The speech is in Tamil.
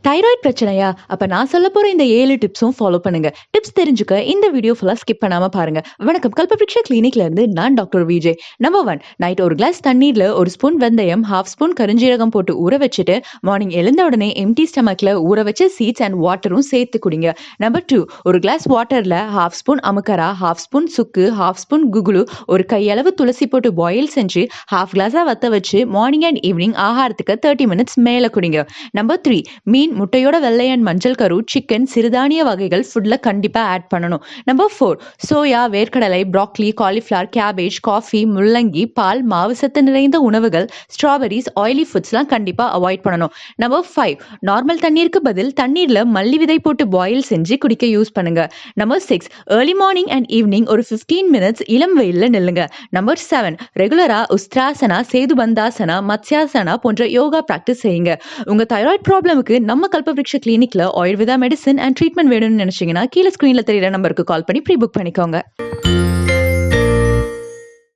தைராய்டு பிரச்சனையா? அப்ப நான் சொல்லப் போற இந்த 7 டிப்ஸும் ஃபாலோ பண்ணுங்க. டிப்ஸ் தெரிஞ்சுக்க இந்த வீடியோ ஃபுல்லா ஸ்கிப் பண்ணாம பாருங்க. வணக்கம், கல்பவருக்ஷா கிளினிக்ல இருந்து நான் டாக்டர் விஜய். நம்பர் 1, நைட் ஒரு கிளாஸ் தண்ணீர்ல 1 ஸ்பூன் வெந்தயம், 1/2 ஸ்பூன் கருஞ்சீரகம் போட்டு ஊற வச்சுட்டு மார்னிங் எழுந்த உடனே எம்ப்டி ஸ்டமக்ல ஊற வச்ச சீட்ஸ் அண்ட் வாட்டரும் சேர்த்து குடிங்க. நம்பர் 2, ஒரு கிளாஸ் வாட்டர்ல 1/2 ஸ்பூன் அமுக்கரா, 1/2 ஸ்பூன் சுக்கு, 1/2 ஸ்பூன் குகுலு, ஒரு கையளவு துளசி போட்டு பாயில் செஞ்சு 1/2 கிளாஸா வத்த வச்சு மார்னிங் அண்ட் ஈவினிங் ஆகாரத்துக்கு 30 மினிட்ஸ் மேல குடிங்க. நம்பர் 3, மீன், முட்டையோட வெள்ளை அண்ட் மஞ்சள் கரு, சிக்கன், சிறுதானிய வகைகள் ஃபுட்ல கண்டிப்பா ஆட் பண்ணணும். நம்பர் 4, சோயா, வேர்க்கடலை, ப்ராக்லி, காலிஃபிளவர், கேபேஜ், காஃபி, முள்ளங்கி, பால், மாவு சத்து நிறைந்த உணவுகள், ஸ்ட்ராபெரிஸ், ஆயிலி ஃபுட்ஸ்லாம் கண்டிப்பா அவாய்ட் பண்ணணும். நம்பர் 5, நார்மல் தண்ணீருக்கு பதில் தண்ணீர்ல மல்லி விதை போட்டு பாயில் செஞ்சு குடிக்க யூஸ் பண்ணுங்க. Number 6, early morning and evening ஒரு 15 மினிட்ஸ் இளம் வெயில்ல நில்லுங்க. நம்பர் 7, ரெகுலரா உஸ்திராசனா, சேதுபந்தாசனா, மத்ஸ்யாசனா போன்ற யோகா பிராக்டிஸ் செய்யுங்க. உங்க தைராய்டு ப்ராப்ளமுக்கு நம்ம கல்பவருக்ஷா கிளினிக்ல ஆயுர்வேதா மெடிசன் அண்ட் ட்ரீட்மெண்ட் வேணும்னு நினைச்சீங்கன்னா கீழே ஸ்கிரீன்ல தெரியுற நம்பருக்கு கால் பண்ணி ப்ரீ புக் பண்ணிக்கோங்க.